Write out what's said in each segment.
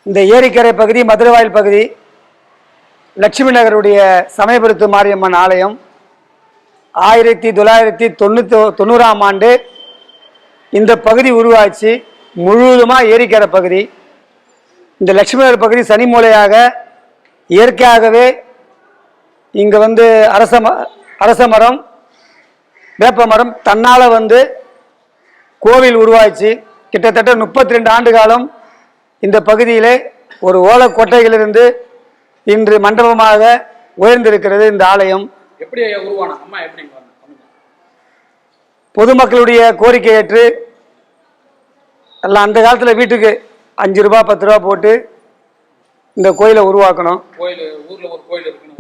இந்த ஏரிக்கரை பகுதி, மதுரவாயில் பகுதி, லட்சுமி நகருடைய சமயபுரத்து மாரியம்மன் ஆலயம் 1990ஆம் ஆண்டு இந்த பகுதி உருவாச்சு. முழுவதுமாக ஏரிக்கரை பகுதி. இந்த லட்சுமி நகர் பகுதி சனி மூலையாக இயற்கையாகவே இங்கே அரச மரம், வேப்ப மரம் தன்னால் கோவில் உருவாச்சு. கிட்டத்தட்ட 32 ஆண்டு காலம் இந்த பகுதியிலே ஒரு ஓலக்கொட்டையிலிருந்து இன்று மண்டபமாக உயர்ந்திருக்கிறது இந்த ஆலயம். எப்படி உருவான அம்மா எப்படி பொதுமக்களுடைய கோரிக்கை ஏற்று எல்லாம் அந்த காலத்தில் வீட்டுக்கு 5 ரூபா 10 ரூபா போட்டு இந்த கோயிலை உருவாக்கணும்.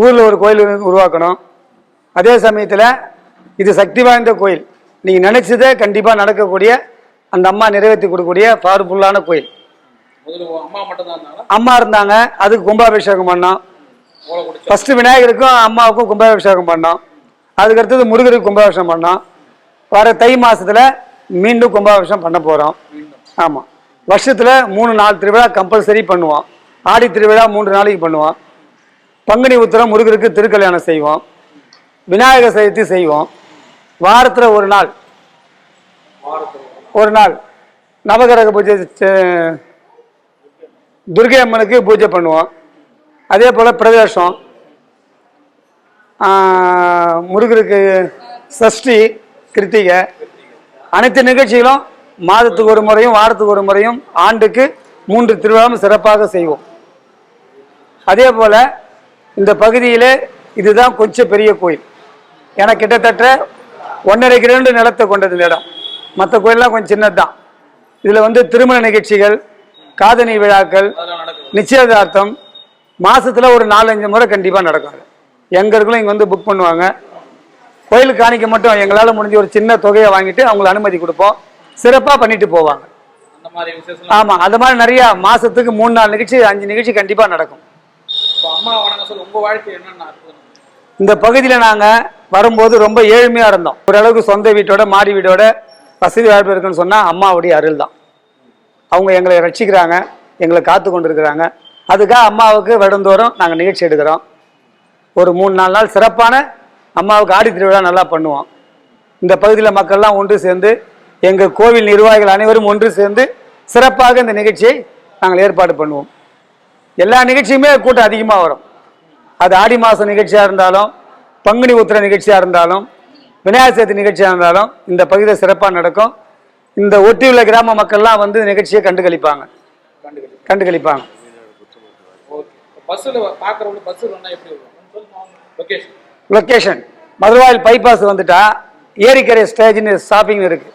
ஊரில் ஒரு கோயில் உருவாக்கணும். அதே சமயத்தில் இது சக்தி வாய்ந்த கோயில். நீங்கள் நினைச்சதே கண்டிப்பாக நடக்கக்கூடிய, அந்த அம்மா நிறைவேற்றி கொடுக்கக்கூடிய பவர்ஃபுல்லான கோயில். அம்மா இருந்தாங்க, அதுக்கு கும்பாபிஷேகம் பண்ணோம். ஃபர்ஸ்ட் விநாயகருக்கும் அம்மாவுக்கும் கும்பாபிஷேகம் பண்ணோம். அதுக்கடுத்தது முருகருக்கு கும்பாபிஷேகம் பண்ணோம். வர தை மாசத்துல மீண்டும் கும்பாபிஷேகம் பண்ண போறோம். ஆமாம், வருஷத்துல 3-4 திருவிழா கம்பல்சரி பண்ணுவோம். ஆடி திருவிழா 3 நாளைக்கு பண்ணுவோம். பங்குனி உத்திரம் முருகருக்கு திருக்கல்யாணம் செய்வோம். விநாயகர் சதுர்த்தி செய்வோம். வாரத்தில் ஒரு நாள் நவகிரக பூஜை, துர்கை அம்மனுக்கு பூஜை பண்ணுவோம். அதே போல் பிரதோஷம், முருகருக்கு சஷ்டி, கிருத்திகை, அனைத்து நிகழ்ச்சிகளும் மாதத்துக்கு ஒரு முறையும் வாரத்துக்கு ஒரு முறையும் ஆண்டுக்கு 3 திருவிழாவும் சிறப்பாக செய்வோம். அதே போல் இந்த பகுதியிலே இதுதான் கொஞ்சம் பெரிய கோயில். ஏன்னா கிட்டத்தட்ட 1.5 கிரவுண்டு நிலத்தை கொண்டது இந்த இடம். மற்ற கோயிலெலாம் கொஞ்சம் சின்னது தான். இதில் திருமண நிகழ்ச்சிகள், காதணி விழாக்கள், நிச்சயதார்த்தம் மாதத்தில் ஒரு 4-5 முறை கண்டிப்பாக நடக்கும். எங்களுக்கும் இங்கே புக் பண்ணுவாங்க. கோயிலுக்கு காணிக்க மட்டும் எங்களால் முடிஞ்ச ஒரு சின்ன தொகையை வாங்கிட்டு அவங்களுக்கு அனுமதி கொடுப்போம். சிறப்பாக பண்ணிட்டு போவாங்க. ஆமாம், அந்த மாதிரி நிறையா மாதத்துக்கு 3-4 நிகழ்ச்சி 5 நிகழ்ச்சி கண்டிப்பாக நடக்கும். இந்த பகுதியில் நாங்கள் வரும்போது ரொம்ப ஏழ்மையாக இருந்தோம். ஓரளவுக்கு சொந்த வீட்டோட மாடி வீடோட வசதி வாய்ப்பு இருக்குன்னு சொன்னால் அம்மாவுடைய அருள் தான். அவங்க எங்களை ரட்சிக்கிறாங்க, எங்களை காத்து கொண்டு இருக்கிறாங்க. அதுக்காக அம்மாவுக்கு வருடந்தோறும் நாங்கள் நிகழ்ச்சி எடுக்கிறோம். ஒரு 3-4 நாள் சிறப்பான அம்மாவுக்கு ஆடி திருவிழா நல்லா பண்ணுவோம். இந்த பகுதியில் மக்கள்லாம் ஒன்று சேர்ந்து, எங்கள் கோவில் நிர்வாகிகள் அனைவரும் ஒன்று சேர்ந்து சிறப்பாக இந்த நிகழ்ச்சியை நாங்கள் ஏற்பாடு பண்ணுவோம். எல்லா நிகழ்ச்சியுமே கூட்டம் அதிகமாக வரும். அது ஆடி மாத நிகழ்ச்சியாக இருந்தாலும், பங்குனி உத்திர நிகழ்ச்சியாக இருந்தாலும், விநாயகர் சதுர்த்தி நிகழ்ச்சியாக இருந்தாலும் இந்த பகுதியில் சிறப்பாக நடக்கும். இந்த ஒட்டியுள்ள கிராம மக்கள்லாம் நிகழ்ச்சியை கண்டுகளிப்பாங்க. லொக்கேஷன் மதுரவாயில் பைபாஸ் வந்துட்டா ஏரிக்கரை ஸ்டேஜ்னு ஷாப்பிங் இருக்கு.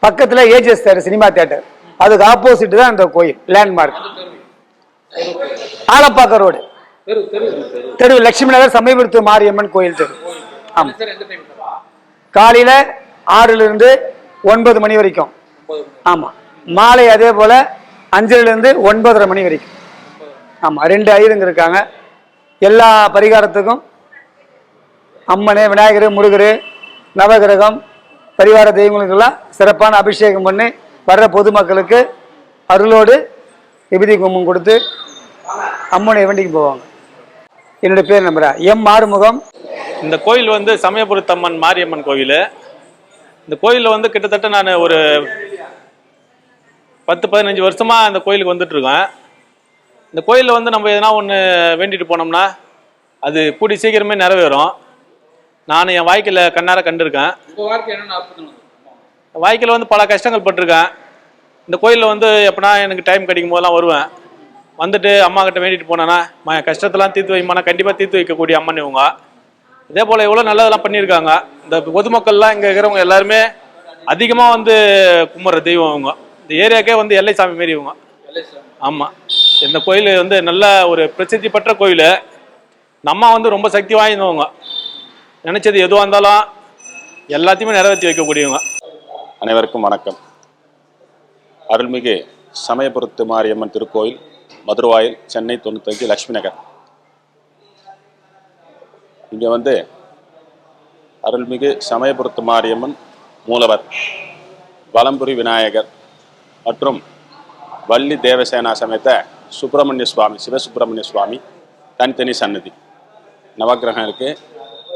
பக்கத்தில் ஏஜிஎஸ் தேட்டர், சினிமா தேட்டர், அதுக்கு ஆப்போசிட் தான் இந்த கோயில் லேண்ட்மார்க். ஆலப்பாக்க ரோடு தெரு, லட்சுமி நகர் சமயபுரத்து மாரியம்மன் கோயில் தெரு. ஆமாம், காலையில் 6லிருந்து 9 மணி வரைக்கும். ஆமாம், மாலை அதே போல் 5லிருந்து 9:30 மணி வரைக்கும். ஆமாம், 2 ஐயருங்க இருக்காங்க. எல்லா பரிகாரத்துக்கும் அம்மனே, விநாயகர், முருகர், நவகிரகம், பரிவார தெய்வங்களுக்கெல்லாம் சிறப்பான அபிஷேகம் பண்ணி வர்ற பொதுமக்களுக்கு அருளோடு விபூதி குங்குமம் கொடுத்து அம்மனை வேண்டிக்கு போவாங்க. என்னுடைய பேர் நம்புறா எம் ஆறுமுகம். இந்த கோயில் சமயபுரத்தம்மன் மாரியம்மன் கோயில். இந்த கோயிலில் கிட்டத்தட்ட நான் ஒரு 10-15 வருஷமாக இந்த கோயிலுக்கு வந்துட்டுருக்கேன். இந்த கோயிலில் நம்ம எதனா ஒன்று வேண்டிட்டு போனோம்னா அது கூடி சீக்கிரமே நிறைவேறும். நான் என் வாழ்க்கையில் கண்ணார கண்டிருக்கேன். வாழ்க்கையில் பல கஷ்டங்கள் பட்டிருக்கேன். இந்த கோயிலில் எப்படின்னா எனக்கு டைம் கிடைக்கும் போதெல்லாம் வருவேன். வந்துட்டு அம்மா கிட்ட வேண்டிட்டு போனேன்னா கஷ்டத்தெல்லாம் தீர்த்து வைமானா கண்டிப்பாக தீர்த்து வைக்கக்கூடிய அம்மன் இவங்க. இதே போல் எவ்வளோ நல்லதெல்லாம் பண்ணியிருக்காங்க. இந்த பொதுமக்கள்லாம் இங்கே இருக்கிறவங்க எல்லாருமே அதிகமாக கும்பிட்ற தெய்வம் இவங்க. இந்த ஏரியாக்கே எல்லை சாமி மாரி இவங்க. ஆமாம், இந்த கோயில் நல்ல ஒரு பிரசித்தி பெற்ற கோயில். நம்ம ரொம்ப சக்தி வாய்ந்தவங்க. நினைச்சது எதுவாக இருந்தாலும் எல்லாத்தையுமே நிறைவேற்றி வைக்கக்கூடியவங்க. அனைவருக்கும் வணக்கம். அருள்மிகு சமயபுரத்து மாரியம்மன் திருக்கோயில், மதுரவாயில், சென்னை 95, லட்சுமி நகர். இங்கே அருள்மிகு சமயபுரத்து மாரியம்மன் மூலவர், வலம்புரி விநாயகர் மற்றும் வள்ளி தேவசேனா சமேத சுப்பிரமணிய சுவாமி, சிவசுப்பிரமணிய சுவாமி தனித்தனி சன்னதி. நவக்கிரகம் இருக்குது,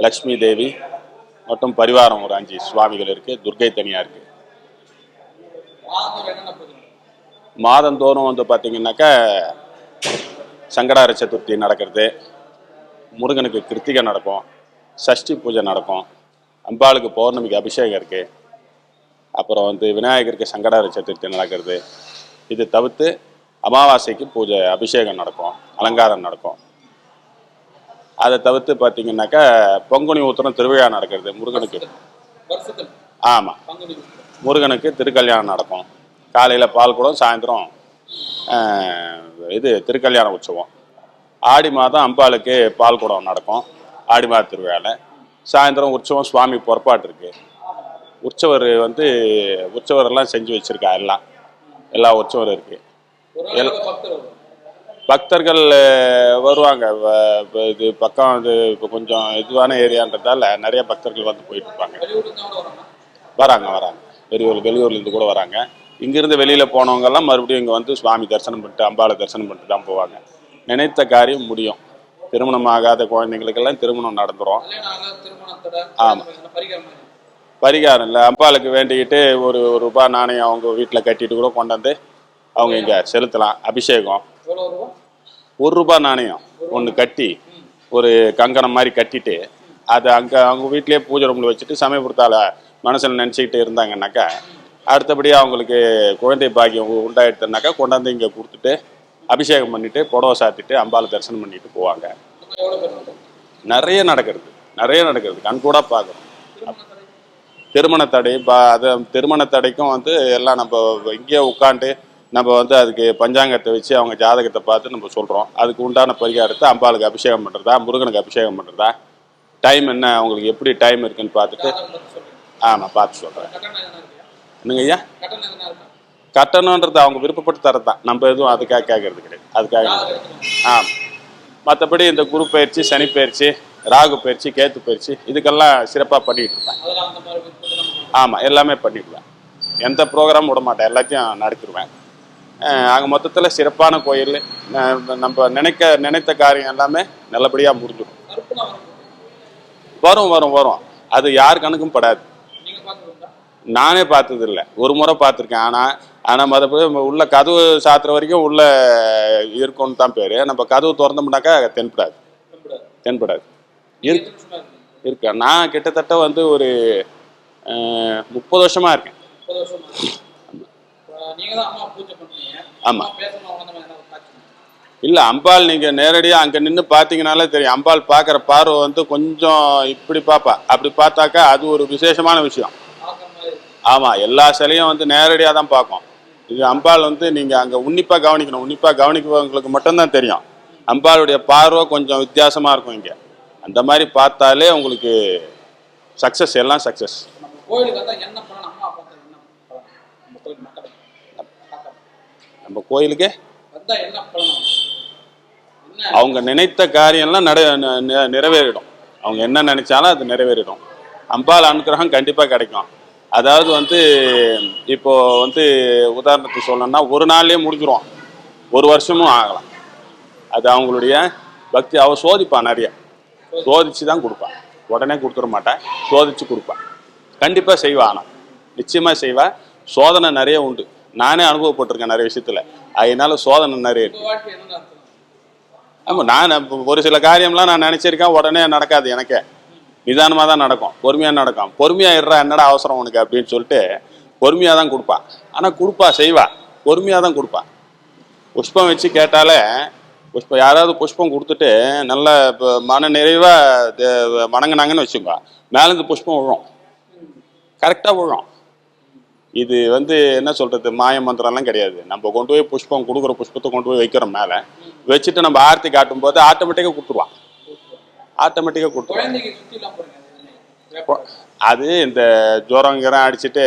லக்ஷ்மி தேவி மற்றும் பரிவாரம் ஒரு 5 சுவாமிகள் இருக்குது, துர்க்கை தனியாக இருக்குது. மாதந்தோறும் வந்து பார்த்தீங்கன்னாக்கா சங்கடார சதுர்த்தி நடக்கிறது, முருகனுக்கு கிருத்திகை நடக்கும், சஷ்டி பூஜை நடக்கும், அம்பாளுக்கு பௌர்ணமிக்கு அபிஷேகம் இருக்குது, அப்புறம் வந்து விநாயகருக்கு சங்கடார சதுர்த்தி நடக்கிறது. இது தவிர்த்து அமாவாசைக்கு பூஜை அபிஷேகம் நடக்கும், அலங்காரம் நடக்கும். அதை தவிர்த்து பார்த்தீங்கன்னாக்கா பொங்குனி உத்திரம் திருவிழா நடக்கிறது முருகனுக்கு. ஆமாம், முருகனுக்கு திருக்கல்யாணம் நடக்கும். காலையில் பால் குடம், சாயந்தரம் இது திருக்கல்யாண உற்சவம். ஆடி மாதம் அம்பாளுக்கு பால் குடம் நடக்கும் ஆடி மாத திருவிழாவில். சாயந்தரம் உற்சவம், சுவாமி புறப்பாட்டு இருக்குது. உற்சவர் வந்து உற்சவரெல்லாம் செஞ்சு வச்சுருக்கா, எல்லா உற்சவரும் இருக்குது. பக்தர்கள் வருவாங்க. இது பக்கம் இது இப்போ கொஞ்சம் இதுவான ஏரியான்றதால நிறைய பக்தர்கள் வந்து போயிட்டு இருப்பாங்க. வராங்க வெளியூர்லேருந்து கூட வராங்க. இங்கேருந்து வெளியில் போனவங்கெல்லாம் மறுபடியும் இங்கே வந்து சுவாமி தரிசனம் பண்ணிட்டு அம்பாளை தரிசனம் பண்ணிட்டு தான் போவாங்க. நினைத்த காரியம் முடியும். திருமணம் ஆகாத குழந்தைங்களுக்கெல்லாம் திருமணம் நடந்துடும். ஆமாம், பரிகாரம் இல்லை, அம்பாளுக்கு வேண்டிக்கிட்டு ஒரு ரூபாய் நாணயம் அவங்க வீட்டில் கட்டிட்டு கூட கொண்டாந்து அவங்க இங்கே செலுத்தலாம். அபிஷேகம் ₹1 நாணயம் ஒன்று கட்டி ஒரு கங்கணம் மாதிரி கட்டிட்டு அதை அங்கே அவங்க வீட்டிலேயே பூஜை ரூமில் வச்சுட்டு சமயபுரத்தால் மனசில் நினச்சிக்கிட்டு இருந்தாங்கன்னாக்கா அடுத்தபடியாக அவங்களுக்கு குழந்தை பாக்கியம் உண்டாயிடுதுனாக்கா கொண்டாந்து இங்கே கொடுத்துட்டு அபிஷேகம் பண்ணிவிட்டு புடவை சாத்திட்டு அம்பாளை தரிசனம் பண்ணிட்டு போவாங்க. நிறைய நடக்கிறது கண்கூட பார்க்குறோம். திருமண தடை அது திருமண தடைக்கும் வந்து எல்லாம் நம்ம இங்கேயே உட்காந்து நம்ம வந்து அதுக்கு பஞ்சாங்கத்தை வச்சு அவங்க ஜாதகத்தை பார்த்து நம்ம சொல்கிறோம். அதுக்கு உண்டான பரிகாரத்தை அம்பாளுக்கு அபிஷேகம் பண்ணுறதா, முருகனுக்கு அபிஷேகம் பண்ணுறதா, டைம் என்ன அவங்களுக்கு எப்படி டைம் இருக்குன்னு பார்த்துட்டு ஆமாம் பார்த்து சொல்கிறேன். என்னங்க ஐயா? கட்டணன்றது அவங்க விருப்பப்பட்டு தரது தான், நம்ம எதுவும் அதுக்காக கேட்கறது கிடையாது. அதுக்காக ஆமாம். மற்றபடி இந்த குரு பயிற்சி, சனி பயிற்சி, ராகு பயிற்சி, கேத்து பயிற்சி இதுக்கெல்லாம் சிறப்பாக பண்ணிகிட்டு இருப்பேன். ஆமாம், எல்லாமே பண்ணிடுவேன். எந்த ப்ரோக்ராம் விட மாட்டேன், எல்லாத்தையும் நடத்திடுவேன். ஆக மொத்தத்தில் சிறப்பான கோயில். நம்ம நினைத்த காரியம் எல்லாமே நல்லபடியாக முடிஞ்சிடும். வரும். அது யார் கணக்கும் படாது. நானே பார்த்தது இல்லை, ஒரு முறை பார்த்துருக்கேன். ஆனால் மற்றபடி உள்ள கதவு சாத்துற வரைக்கும் உள்ள இருக்கும்னு தான் பேர். நம்ம கதவு திறந்தோம்னாக்கா தென்படாது. இருக்கேன் நான் கிட்டத்தட்ட வந்து ஒரு 30 வருஷமாக இருக்கேன். ஆமாம், இல்லை அம்பாள் நீங்கள் நேரடியாக அங்கே நின்று பார்த்தீங்கனாலே தெரியும். அம்பாள் பார்க்குற பார்வை வந்து கொஞ்சம் இப்படி பார்ப்பா, அப்படி பார்த்தாக்கா அது ஒரு விசேஷமான விஷயம். ஆமாம், எல்லா சிலையும் வந்து நேரடியாக தான் பார்க்கும். இது அம்பாள் வந்து நீங்கள் அங்கே உன்னிப்பாக கவனிக்கணும். உன்னிப்பாக கவனிக்கிறவங்களுக்கு மட்டும்தான் தெரியும். அம்பாளுடைய பார்வை கொஞ்சம் வித்தியாசமாக இருக்கும். இங்கே அந்த மாதிரி பார்த்தாலே உங்களுக்கு சக்ஸஸ், எல்லாம் சக்ஸஸ். நம்ம கோயிலுக்கு அவங்க நினைத்த காரியம்லாம் நிறைவேறிடும். அவங்க என்ன நினைச்சாலும் அது நிறைவேறிடும். அம்பாள் அனுகிரகம் கண்டிப்பாக கிடைக்கும். அதாவது வந்து இப்போ வந்து உதாரணத்துக்கு சொல்லணும்னா ஒரு நாள்லேயே முடிஞ்சிடும், ஒரு வருஷமும் ஆகலாம். அது அவங்களுடைய பக்தி. அவ சோதிப்பான், நிறைய சோதிச்சு தான் கொடுப்பான். உடனே கொடுத்துட மாட்டேன், சோதிச்சு கொடுப்பான். கண்டிப்பாக செய்வா, ஆனால் நிச்சயமாக செய்வா. சோதனை நிறைய உண்டு. நானே அனுபவப்பட்டிருக்கேன் நிறைய விஷயத்துல. அதனால சோதனை நிறைய இருக்கு. ஆமாம், நான் ஒரு சில காரியம்லாம் நான் நினச்சிருக்கேன், உடனே நடக்காது. எனக்கே நிதானமாக தான் நடக்கும், பொறுமையாக நடக்கும். பொறுமையாக இருறா, என்னடா அவசரம் உனக்கு அப்படின்னு சொல்லிட்டு பொறுமையாக தான் கொடுப்பா. ஆனால் கொடுப்பா, செய்வா, பொறுமையாக தான் கொடுப்பா. புஷ்பம் வச்சு கேட்டாலே யாராவது புஷ்பம் கொடுத்துட்டு நல்ல மன நிறைவாக வணங்கினாங்கன்னு வச்சுக்கோங்க, மேலேருந்து புஷ்பம் விழும், கரெக்டாக விழும். இது வந்து என்ன சொல்கிறது, மாய மந்திரம்லாம் கிடையாது. நம்ம கொண்டு போய் புஷ்பம் கொடுக்குற புஷ்பத்தை கொண்டு போய் வைக்கிறோம், மேலே வச்சுட்டு நம்ம ஆர்த்தி காட்டும் போது ஆட்டோமேட்டிக்காக கொடுத்துருவான். அது இந்த ஜுரங்கிறம் அடிச்சுட்டு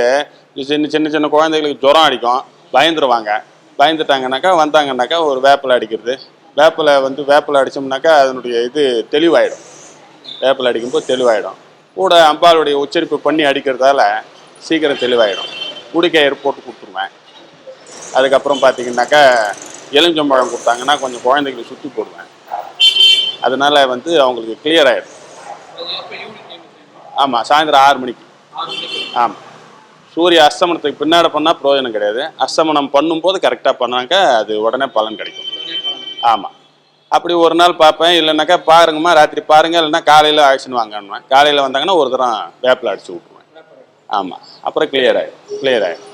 சின்ன குழந்தைகளுக்கு ஜுரம் அடிக்கும், பயந்துட்டாங்கனாக்கா வந்தாங்கன்னாக்கா ஒரு வேப்பிலை அடிக்கிறது. வேப்பிலை அடித்தோம்னாக்கா அதனுடைய இது தெளிவாயிடும். வேப்பிலை அடிக்கும்போது தெளிவாயிடும். கூட அம்பாளுடைய உச்சரிப்பு பண்ணி அடிக்கிறதால சீக்கிரம் தெளிவாயிடும். குடிக்கயிறு போட்டு கொடுத்துருவேன். அதுக்கப்புறம் பார்த்தீங்கன்னாக்கா எலுமிச்சம்பழம் கொடுத்தாங்கன்னா கொஞ்சம் குழந்தைங்களுக்கு சுற்றி போடுவேன். அதனால வந்து அவங்களுக்கு கிளியர் ஆகிடும். ஆமாம், சாயந்தரம் 6 மணிக்கு. ஆமாம், சூரிய அஸ்தமனத்துக்கு பின்னாடி பண்ணால் பிரயோஜனம் கிடையாது. அஸ்தமனம் பண்ணும்போது கரெக்டாக பண்ணாக்க அது உடனே பலன் கிடைக்கும். ஆமாம், அப்படி ஒரு நாள் பார்ப்பேன். இல்லைனாக்கா பாருங்கம்மா ராத்திரி பாருங்கள், இல்லைன்னா காலையில் ஆக்ஷன் வாங்கணுவேன். காலையில் வந்தாங்கன்னா ஒரு தரம் வேப்பில் அடிச்சு விட்ருவேன். ஆமாம், அப்புறம் கிளியர் ஆகிடும்.